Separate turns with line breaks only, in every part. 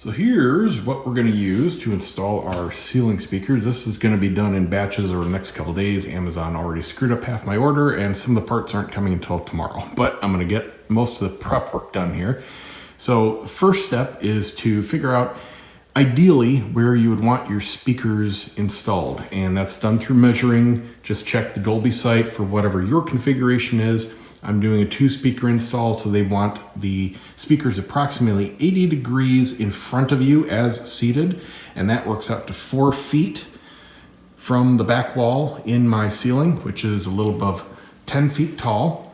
So here's what we're going to use to install our ceiling speakers. This is going to be done in batches over the next couple days. Amazon already screwed up half my order and some of the parts aren't coming until tomorrow, but I'm going to get most of the prep work done here. So the first step is to figure out ideally where you would want your speakers installed, and that's done through measuring. Just check the Dolby site for whatever your configuration is. I'm doing a 2-speaker install, so they want the speakers approximately 80 degrees in front of you as seated, and that works out to 4 feet from the back wall in my ceiling, which is a little above 10 feet tall.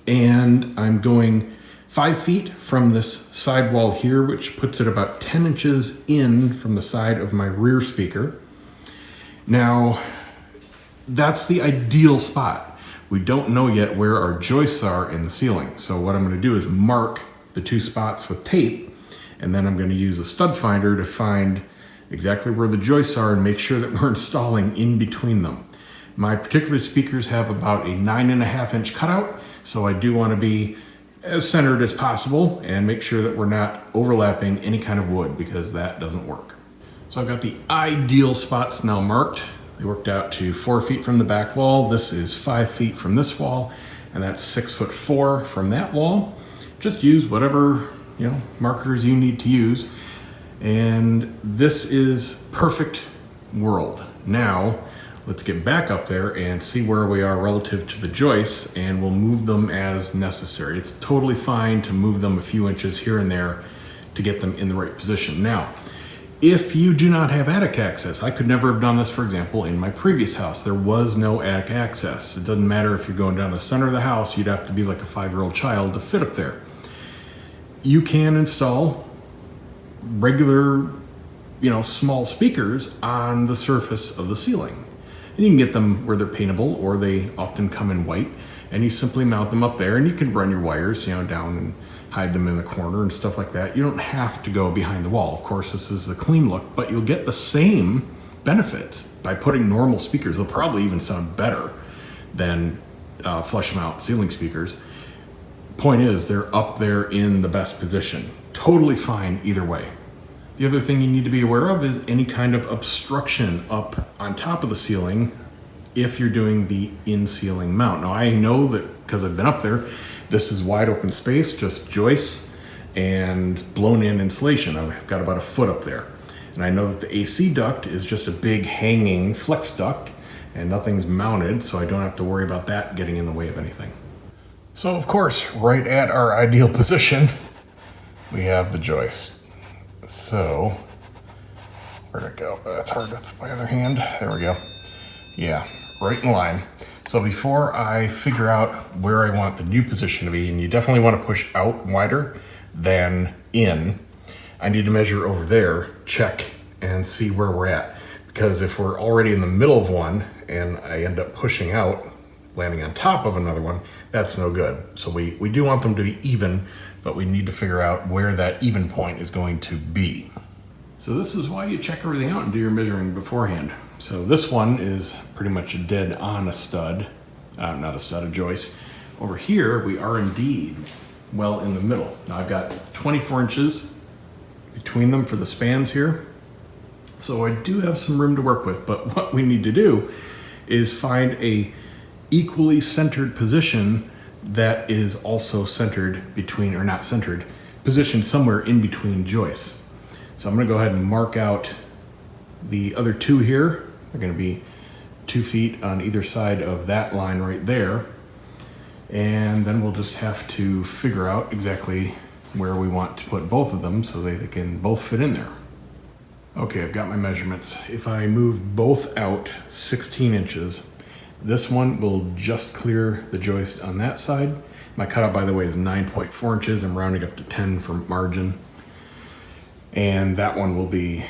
And I'm going 5 feet from this side wall here, which puts it about 10 inches in from the side of my rear speaker. Now, that's the ideal spot. We don't know yet where our joists are in the ceiling. So what I'm going to do is mark the 2 spots with tape, and then I'm going to use a stud finder to find exactly where the joists are and make sure that we're installing in between them. My particular speakers have about a 9.5 inch cutout, so I do want to be as centered as possible and make sure that we're not overlapping any kind of wood, because that doesn't work. So I've got the ideal spots now marked. They worked out to 4 feet from the back wall. This is 5 feet from this wall, and that's 6'4" from that wall. Just use whatever markers you need to use, and this is perfect world. Now let's get back up there and see where we are relative to the joists, and we'll move them as necessary. It's totally fine to move them a few inches here and there to get them in the right position. Now, if you do not have attic access, I could never have done this, for example, in my previous house. There was no attic access. It doesn't matter if you're going down the center of the house, you'd have to be like a 5-year-old child to fit up there. You can install regular, small speakers on the surface of the ceiling. And you can get them where they're paintable, or they often come in white, and you simply mount them up there, and you can run your wires, down and hide them in the corner and stuff like that. You don't have to go behind the wall. Of course, this is the clean look, but you'll get the same benefits by putting normal speakers. They'll probably even sound better than flush mount ceiling speakers. Point is, they're up there in the best position. Totally fine either way. The other thing you need to be aware of is any kind of obstruction up on top of the ceiling if you're doing the in-ceiling mount. Now, I know that because I've been up there, this is wide open space, just joists and blown in insulation. I've got about a foot up there. And I know that the AC duct is just a big hanging flex duct and nothing's mounted, so I don't have to worry about that getting in the way of anything. So of course, right at our ideal position, we have the joist. So, where'd it go? That's hard with my other hand. There we go. Yeah, right in line. So before I figure out where I want the new position to be, and you definitely want to push out wider than in, I need to measure over there, check, and see where we're at. Because if we're already in the middle of one and I end up pushing out, landing on top of another one, that's no good. So we do want them to be even, but we need to figure out where that even point is going to be. So this is why you check everything out and do your measuring beforehand. So this one is pretty much dead on a stud, not a stud, a joist. Over here, we are indeed well in the middle. Now I've got 24 inches between them for the spans here. So I do have some room to work with, but what we need to do is find a equally centered position that is also centered between, or not centered, positioned somewhere in between joists. So I'm gonna go ahead and mark out the other 2 here. They're gonna be 2 feet on either side of that line right there. And then we'll just have to figure out exactly where we want to put both of them so they can both fit in there. Okay, I've got my measurements. If I move both out 16 inches, this one will just clear the joist on that side. My cutout, by the way, is 9.4 inches. I'm rounding up to 10 for margin. And that one will be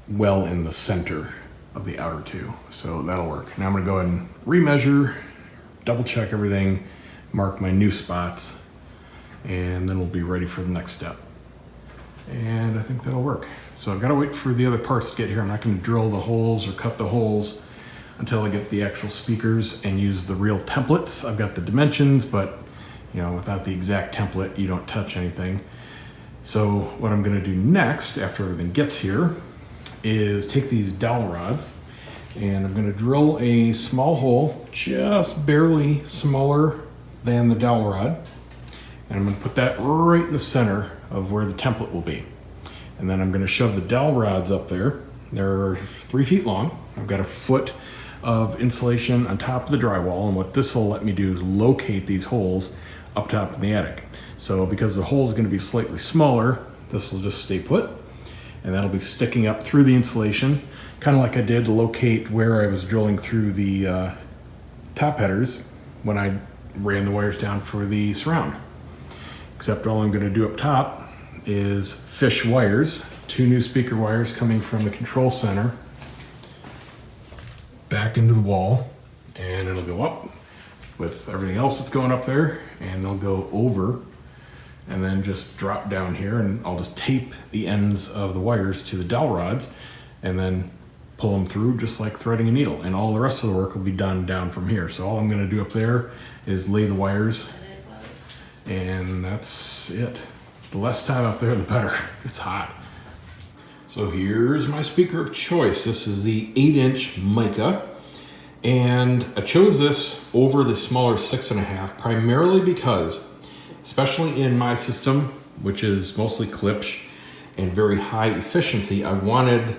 well in the center of the outer 2. So that'll work. Now I'm gonna go ahead and remeasure, double check everything, mark my new spots, and then we'll be ready for the next step. And I think that'll work. So I've gotta wait for the other parts to get here. I'm not gonna drill the holes or cut the holes until I get the actual speakers and use the real templates. I've got the dimensions, but without the exact template, you don't touch anything. So what I'm gonna do next, after everything gets here, is take these dowel rods and I'm gonna drill a small hole, just barely smaller than the dowel rod. And I'm gonna put that right in the center of where the template will be. And then I'm gonna shove the dowel rods up there. They're 3 feet long. I've got a foot of insulation on top of the drywall, and what this will let me do is locate these holes up top in the attic. So because the hole is going to be slightly smaller, this will just stay put, and that'll be sticking up through the insulation, kind of like I did to locate where I was drilling through the top headers when I ran the wires down for the surround. Except all I'm going to do up top is fish wires, 2 new speaker wires coming from the control center back into the wall, and it'll go up with everything else that's going up there, and they'll go over and then just drop down here, and I'll just tape the ends of the wires to the dowel rods and then pull them through just like threading a needle, and all the rest of the work will be done down from here. So all I'm going to do up there is lay the wires, and that's it. The less time up there, the better. It's hot. So here's my speaker of choice. This is the 8-inch mica, and I chose this over the smaller 6.5 primarily because, especially in my system, which is mostly Klipsch and very high efficiency, I wanted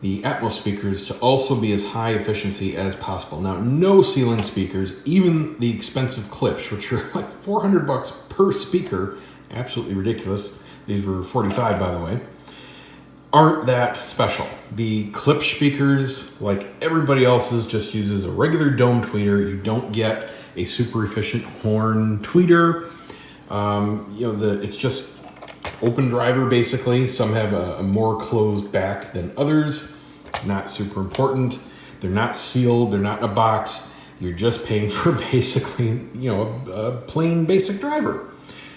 the ATMOS speakers to also be as high efficiency as possible. Now, no ceiling speakers, even the expensive Klipsch, which are like $400 per speaker, absolutely ridiculous. These were 45, by the way, aren't that special. The Klipsch speakers, like everybody else's, just uses a regular dome tweeter. You don't get a super efficient horn tweeter. It's just open driver basically. Some have a more closed back than others. Not super important. They're not sealed. They're not in a box. You're just paying for basically, a plain basic driver.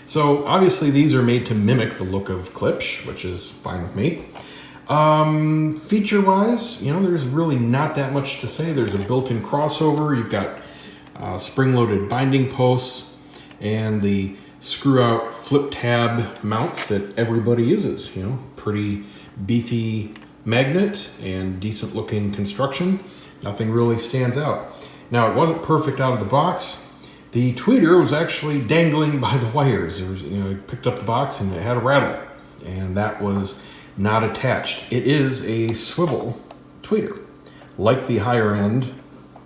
So obviously these are made to mimic the look of Klipsch, which is fine with me. Feature-wise, there's really not that much to say. There's a built-in crossover. You've got spring-loaded binding posts and the screw-out flip tab mounts that everybody uses. Pretty beefy magnet and decent-looking construction. Nothing really stands out. Now, it wasn't perfect out of the box. The tweeter was actually dangling by the wires. There was, I picked up the box and it had a rattle, and that was not attached. It is a swivel tweeter, like the higher end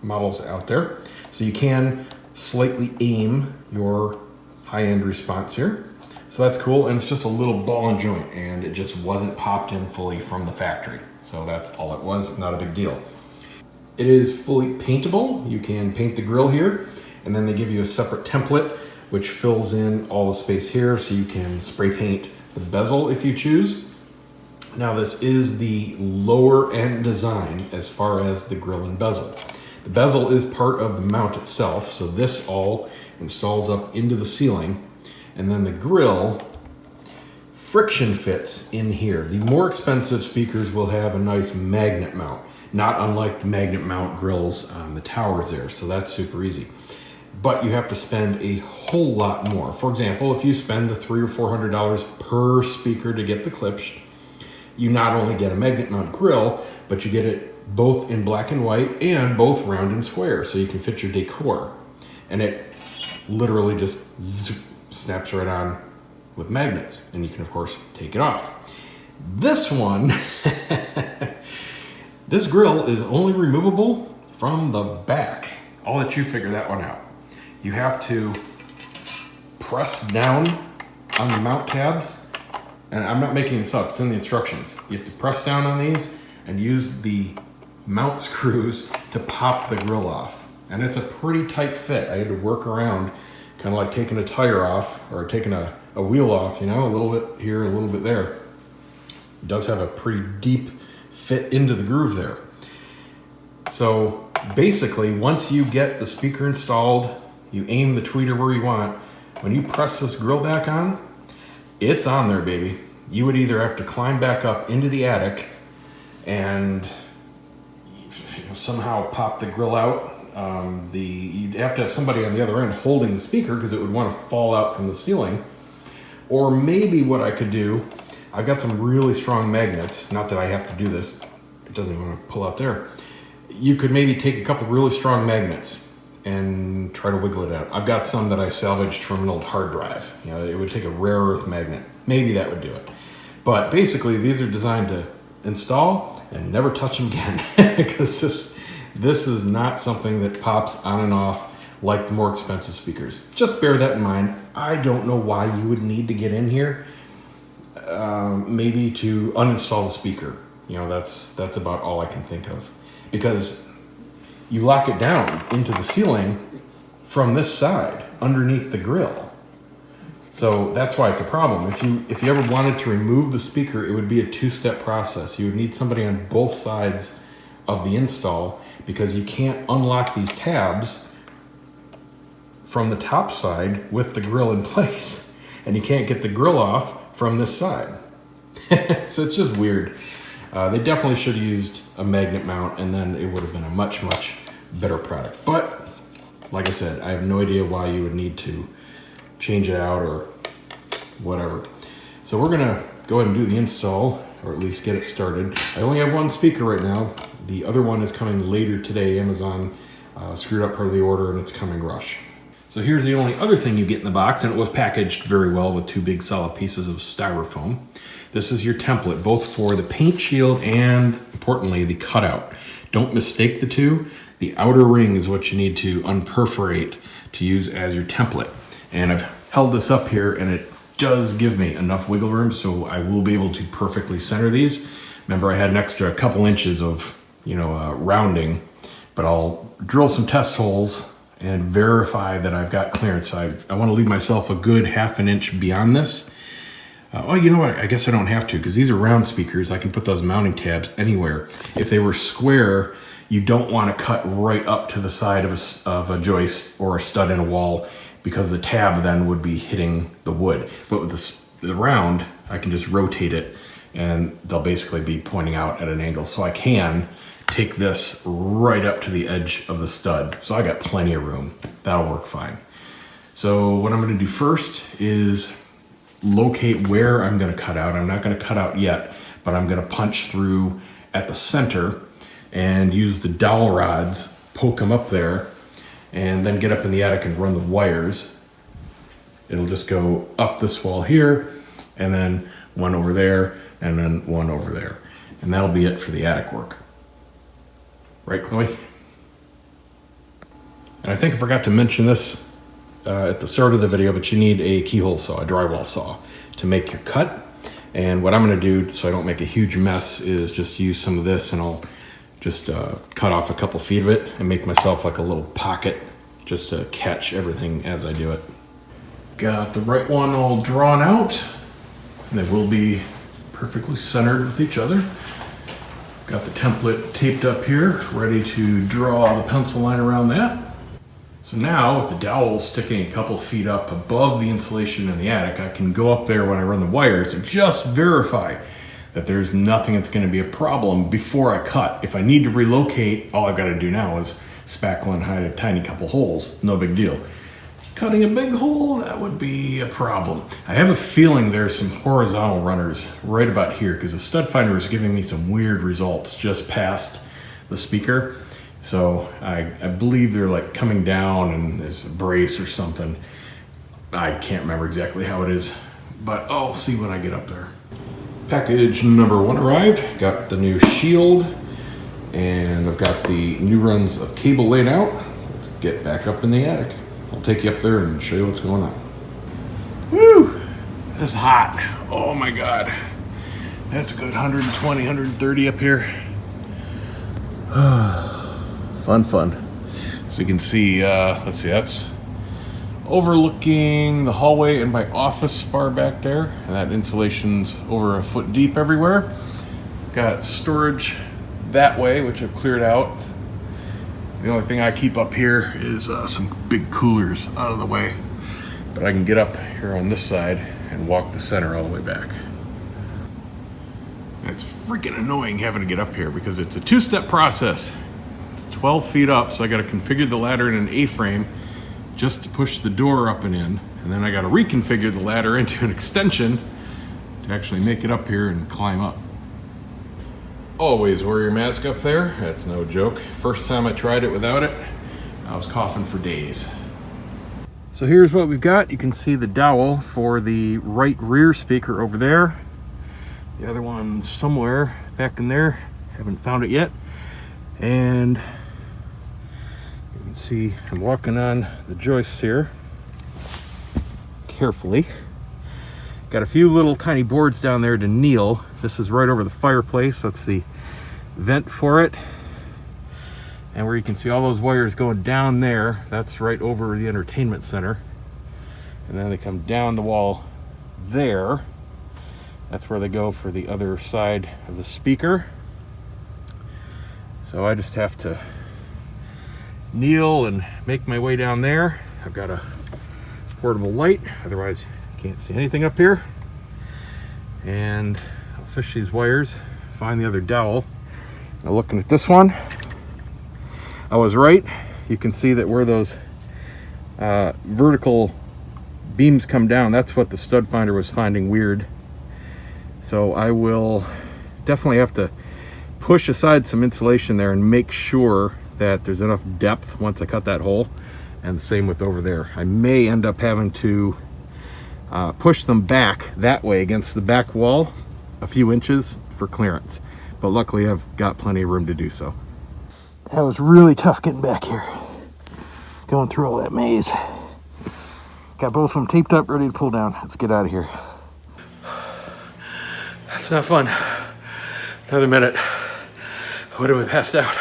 models out there. So you can slightly aim your high-end response here. So that's cool, and it's just a little ball and joint, and it just wasn't popped in fully from the factory. So that's all it was, not a big deal. It is fully paintable. You can paint the grill here, and then they give you a separate template which fills in all the space here, so you can spray paint the bezel if you choose. Now this is the lower end design as far as the grill and bezel. The bezel is part of the mount itself, so this all installs up into the ceiling, and then the grill friction fits in here. The more expensive speakers will have a nice magnet mount, not unlike the magnet mount grills on the towers there, so that's super easy. But you have to spend a whole lot more. For example, if you spend the $300 or $400 per speaker to get the Klipsch, you not only get a magnet mount grill, but you get it both in black and white and both round and square, so you can fit your decor. And it literally just snaps right on with magnets, and you can of course take it off. This one, this grill is only removable from the back. I'll let you figure that one out. You have to press down on the mount tabs, and I'm not making this up, it's in the instructions. You have to press down on these and use the mount screws to pop the grill off. And it's a pretty tight fit. I had to work around, kind of like taking a tire off or taking a wheel off, a little bit here, a little bit there. It does have a pretty deep fit into the groove there. So basically, once you get the speaker installed, you aim the tweeter where you want, when you press this grill back on, it's on there, baby. You would either have to climb back up into the attic and somehow pop the grill out. You'd have to have somebody on the other end holding the speaker because it would want to fall out from the ceiling. Or maybe what I could do, I've got some really strong magnets. Not that I have to do this. It doesn't even want to pull out there. You could maybe take a couple really strong magnets and try to wiggle it out. I've got some that I salvaged from an old hard drive. You know, it would take a rare earth magnet. Maybe that would do it. But basically, these are designed to install and never touch them again. Because this is not something that pops on and off like the more expensive speakers. Just bear that in mind. I don't know why you would need to get in here. Maybe to uninstall the speaker. You know, that's about all I can think of. Because you lock it down into the ceiling from this side, underneath the grill. So that's why it's a problem. If you ever wanted to remove the speaker, it would be a two-step process. You would need somebody on both sides of the install, because you can't unlock these tabs from the top side with the grill in place. And you can't get the grill off from this side. So it's just weird. They definitely should have used a magnet mount, and then it would have been a much, much better product. But like I said, I have no idea why you would need to change it out or whatever. So we're gonna go ahead and do the install, or at least get it started. I only have one speaker right now. The other one is coming later today. Amazon screwed up part of the order, and it's coming rush. So here's the only other thing you get in the box, and it was packaged very well with two big solid pieces of styrofoam. This is your template, both for the paint shield and, importantly, the cutout. Don't mistake the two. The outer ring is what you need to unperforate to use as your template. And I've held this up here, and it does give me enough wiggle room, so I will be able to perfectly center these. Remember, I had an extra couple inches of, rounding, but I'll drill some test holes and verify that I've got clearance. I want to leave myself a good ½ an inch beyond this. Oh, you know what? I guess I don't have to, because these are round speakers. I can put those mounting tabs anywhere. If they were square, you don't want to cut right up to the side of a joist or a stud in a wall, because the tab then would be hitting the wood. But with the round, I can just rotate it, and they'll basically be pointing out at an angle. So I can take this right up to the edge of the stud. So I got plenty of room. That'll work fine. So what I'm going to do first is locate where I'm going to cut out. I'm not going to cut out yet, but I'm going to punch through at the center and use the dowel rods, poke them up there, and then get up in the attic and run the wires. It'll just go up this wall here, and then one over there, and then one over there. And that'll be it for the attic work. Right, Chloe? And I think I forgot to mention this at the start of the video, but you need a keyhole saw, a drywall saw, to make your cut. And what I'm going to do, so I don't make a huge mess, is just use some of this, and I'll just cut off a couple feet of it and make myself like a little pocket just to catch everything as I do it. Got the right one all drawn out, and they will be perfectly centered with each other. Got the template taped up here, ready to draw the pencil line around that. So now, with the dowel sticking a couple feet up above the insulation in the attic, I can go up there when I run the wires and just verify that there's nothing that's going to be a problem before I cut. If I need to relocate, all I've got to do now is spackle and hide a tiny couple holes. No big deal. Cutting a big hole, that would be a problem. I have a feeling there's some horizontal runners right about here, because the stud finder is giving me some weird results just past the speaker. So I believe they're like coming down, and there's a brace or something. I can't remember exactly how it is, but I'll see when I get up there. Package number 1 arrived. Got the new shield, and I've got the new runs of cable laid out. Let's get back up in the attic. I'll take you up there and show you what's going on. Woo! That's hot. Oh my God. That's a good 120, 130 up here. Fun. So you can see, let's see, that's overlooking the hallway and my office far back there. And that insulation's over a foot deep everywhere. Got storage that way, which I've cleared out. The only thing I keep up here is some big coolers out of the way. But I can get up here on this side and walk the center all the way back. It's freaking annoying having to get up here because it's a 2-step process. It's 12 feet up, so I got to configure the ladder in an A-frame just to push the door up and in. And then I got to reconfigure the ladder into an extension to actually make it up here and climb up. Always wear your mask up there. That's no joke. First time I tried it without it, I was coughing for days. So here's what we've got. You can see the dowel for the right rear speaker over there. The other one's somewhere back in there. Haven't found it yet. And you can see I'm walking on the joists here carefully. Got a few little tiny boards down there to kneel. This is right over the fireplace. That's the vent for it. And where you can see all those wires going down there, that's right over the entertainment center. And then they come down the wall there. That's where they go for the other side of the speaker. So I just have to kneel and make my way down there. I've got a portable light, otherwise you can't see anything up here. And I'll fish these wires, find the other dowel. Now looking at this one, I was right. You can see that where those vertical beams come down, that's what the stud finder was finding weird. So I will definitely have to push aside some insulation there and make sure that there's enough depth once I cut that hole. And the same with over there. I may end up having to push them back that way against the back wall a few inches for clearance. But luckily I've got plenty of room to do so. That was really tough getting back here. Going through all that maze. Got both of them taped up, ready to pull down. Let's get out of here. That's not fun. Another minute. What have I passed out?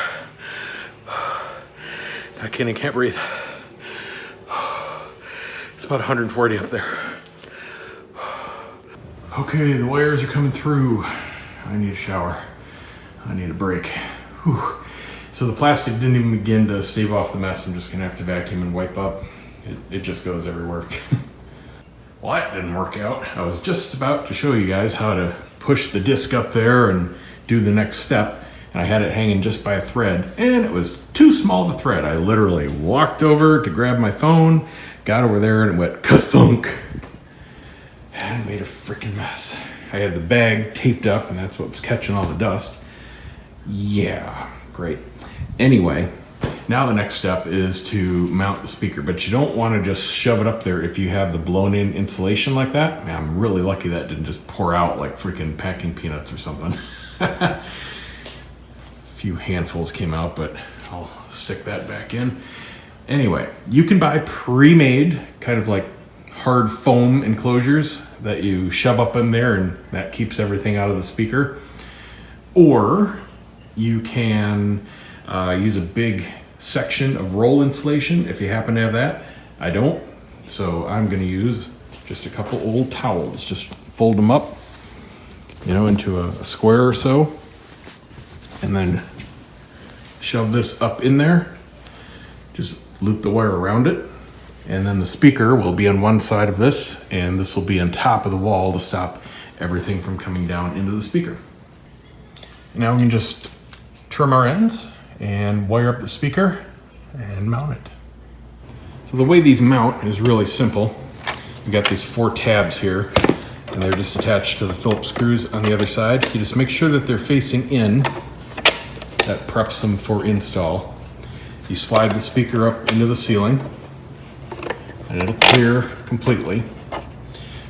I can't breathe. It's about 140 up there. Okay, the wires are coming through. I need a shower. I need a break. Whew. So the plastic didn't even begin to stave off the mess. I'm just gonna have to vacuum and wipe up. It just goes everywhere. Well, that didn't work out. I was just about to show you guys how to push the disc up there and do the next step. And I had it hanging just by a thread, and it was too small of a thread. I literally walked over to grab my phone, got over there, and it went ka-thunk. And made a freaking mess. I had the bag taped up, and that's what was catching all the dust. Yeah, great. Anyway, now the next step is to mount the speaker, but you don't want to just shove it up there if you have the blown-in insulation like that. Man, I'm really lucky that didn't just pour out like freaking packing peanuts or something. A few handfuls came out, but I'll stick that back in. Anyway, you can buy pre-made kind of like hard foam enclosures that you shove up in there, and that keeps everything out of the speaker. Or you can use a big section of roll insulation if you happen to have that. I don't, so I'm going to use just a couple old towels. Just fold them up, you know, into a square or so, and then shove this up in there. Just loop the wire around it, and then the speaker will be on one side of this, and this will be on top of the wall to stop everything from coming down into the speaker. Now we can just trim our ends and wire up the speaker and mount it. So the way these mount is really simple. You got these 4 tabs here, and they're just attached to the Phillips screws on the other side. You just make sure that they're facing in. That preps them for install. You slide the speaker up into the ceiling, and it'll clear completely.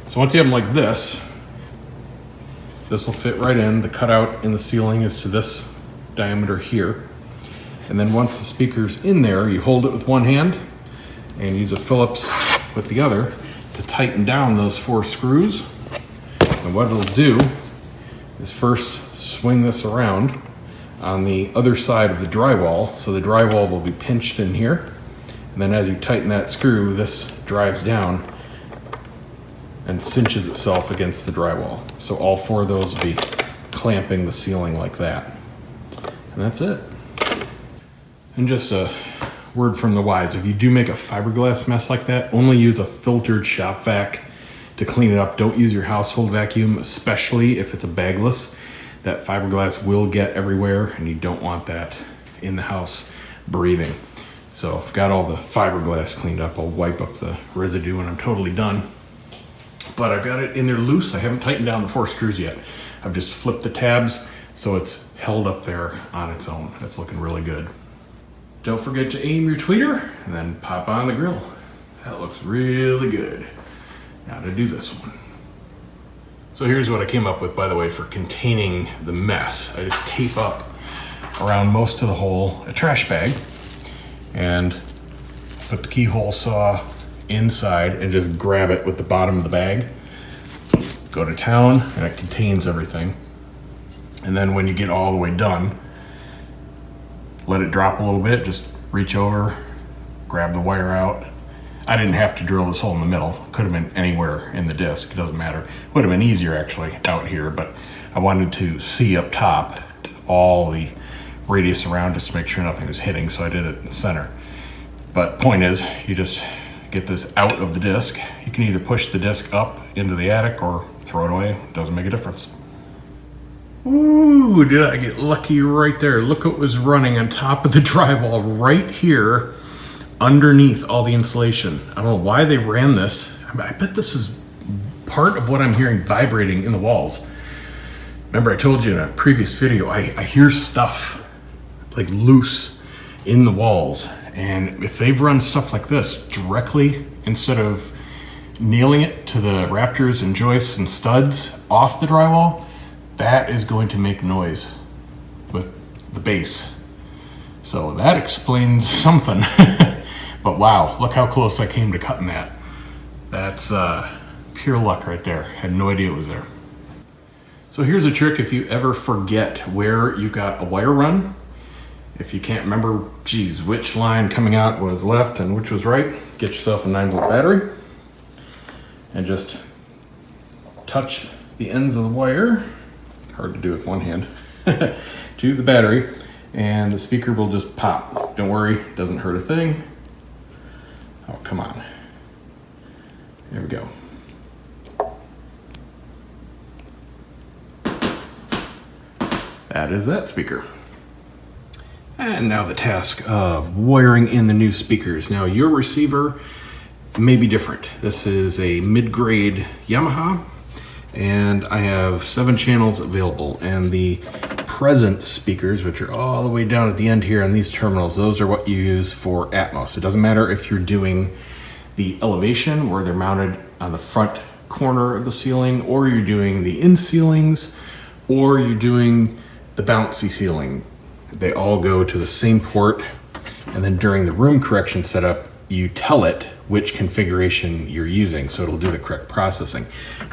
So once you have them like this will fit right in. The cutout in the ceiling is to this diameter here. And then once the speaker's in there, you hold it with one hand and use a Phillips with the other to tighten down those 4 screws. And what it'll do is first swing this around on the other side of the drywall. So the drywall will be pinched in here. And then as you tighten that screw, this drives down and cinches itself against the drywall. So all 4 of those will be clamping the ceiling like that. And that's it. And just a word from the wise, if you do make a fiberglass mess like that, only use a filtered shop vac to clean it up. Don't use your household vacuum, especially if it's a bagless. That fiberglass will get everywhere, and you don't want that in the house breathing. So I've got all the fiberglass cleaned up. I'll wipe up the residue when I'm totally done. But I've got it in there loose. I haven't tightened down the 4 screws yet. I've just flipped the tabs so it's held up there on its own. That's looking really good. Don't forget to aim your tweeter and then pop on the grill. That looks really good. Now to do this one. So here's what I came up with, by the way, for containing the mess. I just tape up around most of the hole a trash bag and put the keyhole saw inside and just grab it with the bottom of the bag. Go to town, and it contains everything. And then when you get all the way done, let it drop a little bit, just reach over, grab the wire out. I didn't have to drill this hole in the middle. Could have been anywhere in the disc, it doesn't matter. Would have been easier actually out here, but I wanted to see up top all the radius around just to make sure nothing was hitting, so I did it in the center. But point is, you just get this out of the disc. You can either push the disc up into the attic or throw it away. It doesn't make a difference. Ooh, did I get lucky right there. Look what was running on top of the drywall right here underneath all the insulation. I don't know why they ran this. I bet this is part of what I'm hearing vibrating in the walls. Remember I told you in a previous video, I hear stuff like loose in the walls. And if they've run stuff like this directly, instead of nailing it to the rafters and joists and studs off the drywall, that is going to make noise with the base. So that explains something. But wow, look how close I came to cutting that. That's pure luck right there. Had no idea it was there. So here's a trick if you ever forget where you got a wire run. If you can't remember, geez, which line coming out was left and which was right, get yourself a 9-volt battery and just touch the ends of the wire, hard to do with one hand, to the battery, and the speaker will just pop. Don't worry, it doesn't hurt a thing. Oh, come on. There we go. That is that speaker. And now the task of wiring in the new speakers. Now your receiver may be different. This is a mid-grade Yamaha, and I have 7 channels available. And the present speakers, which are all the way down at the end here on these terminals, those are what you use for ATMOS. It doesn't matter if you're doing the elevation where they're mounted on the front corner of the ceiling, or you're doing the in ceilings, or you're doing the bouncy ceiling. They all go to the same port, and then during the room correction setup, you tell it which configuration you're using, so it'll do the correct processing.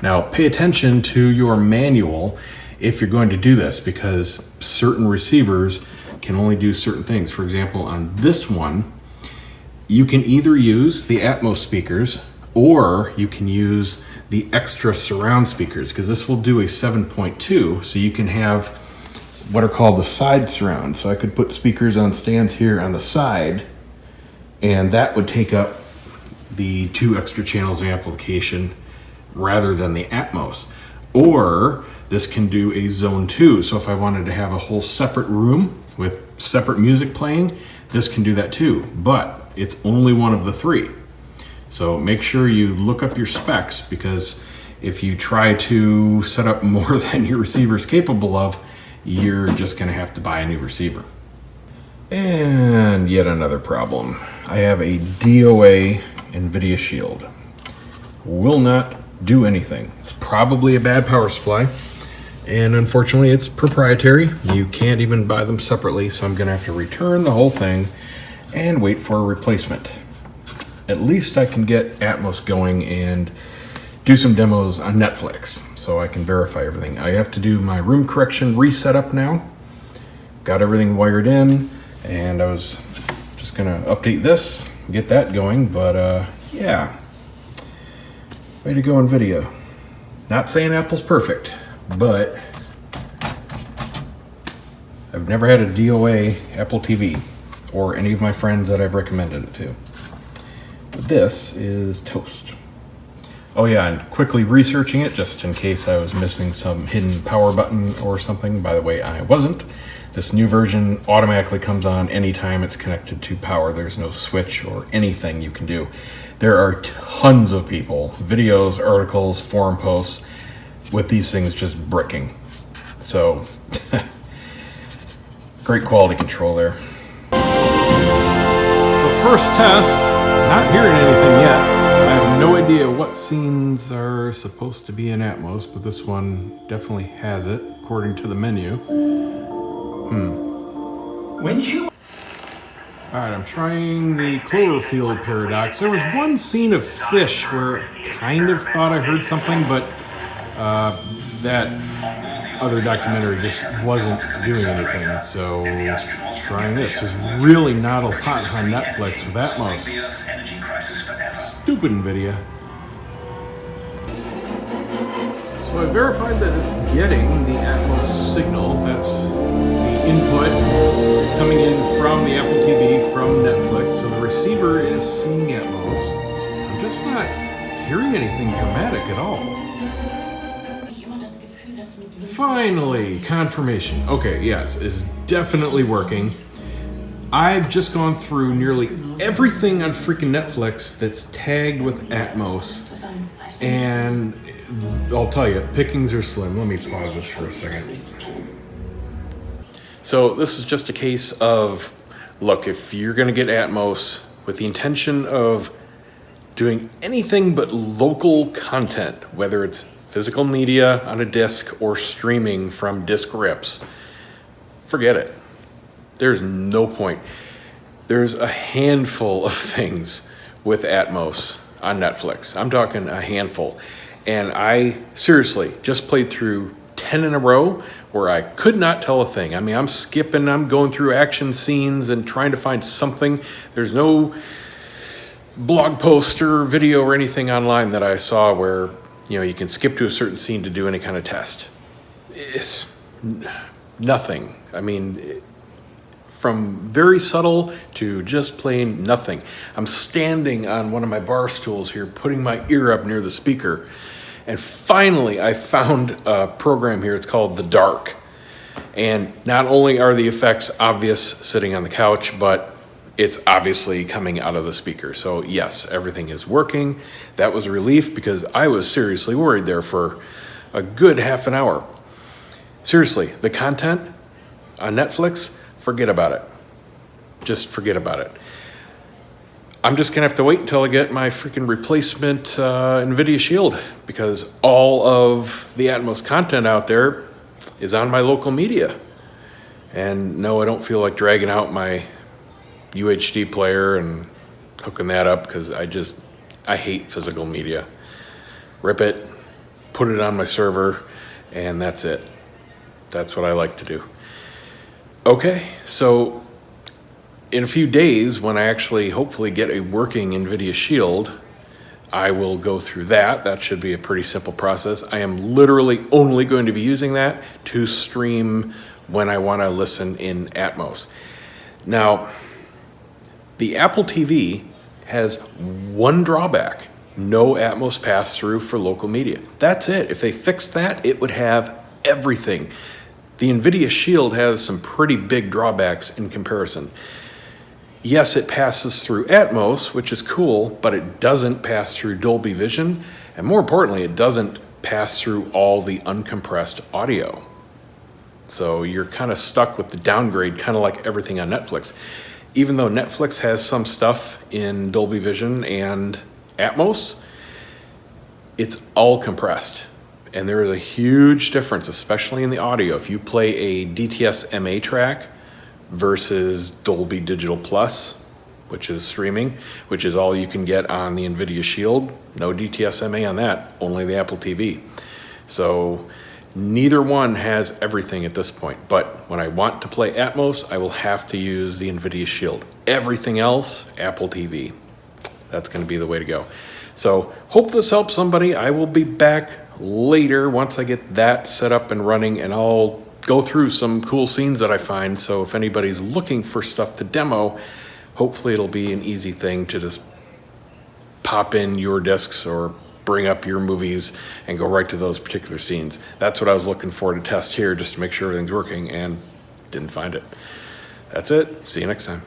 Now, pay attention to your manual if you're going to do this, because certain receivers can only do certain things. For example, on this one, you can either use the ATMOS speakers, or you can use the extra surround speakers, because this will do a 7.2, so you can have what are called the side surround. So I could put speakers on stands here on the side, and that would take up the 2 extra channels of amplification rather than the ATMOS. Or this can do a zone 2. So if I wanted to have a whole separate room with separate music playing, this can do that too, but it's only one of the 3. So make sure you look up your specs, because if you try to set up more than your receiver is capable of, you're just going to have to buy a new receiver. And yet another problem. I have a DOA NVIDIA Shield. Will not do anything. It's probably a bad power supply, and unfortunately it's proprietary. You can't even buy them separately, so I'm going to have to return the whole thing and wait for a replacement. At least I can get ATMOS going and do some demos on Netflix so I can verify everything. I have to do my room correction reset up now. Got everything wired in, and I was just gonna update this, get that going, but yeah. Way to go, NVIDIA. Not saying Apple's perfect, but I've never had a DOA Apple TV or any of my friends that I've recommended it to. But this is toast. Oh yeah, and quickly researching it just in case I was missing some hidden power button or something. By the way, I wasn't. This new version automatically comes on anytime it's connected to power. There's no switch or anything you can do. There are tons of people, videos, articles, forum posts with these things just bricking. So, great quality control there. The first test, not hearing anything yet. I have no idea what scenes are supposed to be in Atmos, but this one definitely has it, according to the menu. Alright, I'm trying the Cloverfield paradox. There was one scene of fish where I kind of thought I heard something, but that other documentary just wasn't doing anything. So, trying this. There's really not a lot on Netflix with Atmos. Stupid NVIDIA. So I verified that it's getting the Atmos signal. That's the input coming in from the Apple TV from Netflix. So the receiver is seeing Atmos. I'm just not hearing anything dramatic at all. Finally, confirmation. Okay, yes, it's definitely working. I've just gone through nearly everything on freaking Netflix that's tagged with Atmos, and I'll tell you, pickings are slim. Let me pause this for a second. So this is just a case of, look, if you're going to get Atmos with the intention of doing anything but local content, whether it's physical media on a disc or streaming from disc rips, forget it. There's no point. There's a handful of things with Atmos on Netflix. I'm talking a handful. And I seriously just played through 10 in a row where I could not tell a thing. I mean, I'm skipping, I'm going through action scenes and trying to find something. There's no blog post or video or anything online that I saw where, you know, you can skip to a certain scene to do any kind of test. It's nothing. I mean, from very subtle to just plain nothing. I'm standing on one of my bar stools here, putting my ear up near the speaker. And finally, I found a program here. It's called The Dark. And not only are the effects obvious sitting on the couch, but it's obviously coming out of the speaker. So yes, everything is working. That was a relief because I was seriously worried there for a good half an hour. Seriously, the content on Netflix, forget about it. Just forget about it. I'm just gonna have to wait until I get my freaking replacement NVIDIA Shield, because all of the Atmos content out there is on my local media. And no, I don't feel like dragging out my UHD player and hooking that up, because I hate physical media. Rip it, put it on my server, and that's it. That's what I like to do. Okay, so in a few days, when I actually hopefully get a working NVIDIA Shield, I will go through that. That should be a pretty simple process. I am literally only going to be using that to stream when I want to listen in Atmos. Now, the Apple TV has one drawback: no Atmos pass-through for local media. That's it. If they fixed that, it would have everything. The NVIDIA Shield has some pretty big drawbacks in comparison. Yes, it passes through Atmos, which is cool, but it doesn't pass through Dolby Vision, and more importantly, it doesn't pass through all the uncompressed audio. So you're kind of stuck with the downgrade, kind of like everything on Netflix. Even though Netflix has some stuff in Dolby Vision and Atmos, it's all compressed. And there is a huge difference, especially in the audio. If you play a DTS MA track versus Dolby Digital Plus, which is streaming, which is all you can get on the NVIDIA Shield, no DTS MA on that, only the Apple TV. So neither one has everything at this point. But when I want to play Atmos, I will have to use the NVIDIA Shield. Everything else, Apple TV. That's going to be the way to go. So hope this helps somebody. I will be back later once I get that set up and running, and I'll go through some cool scenes that I find. So if anybody's looking for stuff to demo, hopefully it'll be an easy thing to just pop in your discs or bring up your movies and go right to those particular scenes. That's what I was looking for to test here, just to make sure everything's working, and didn't find it. That's it. See you next time.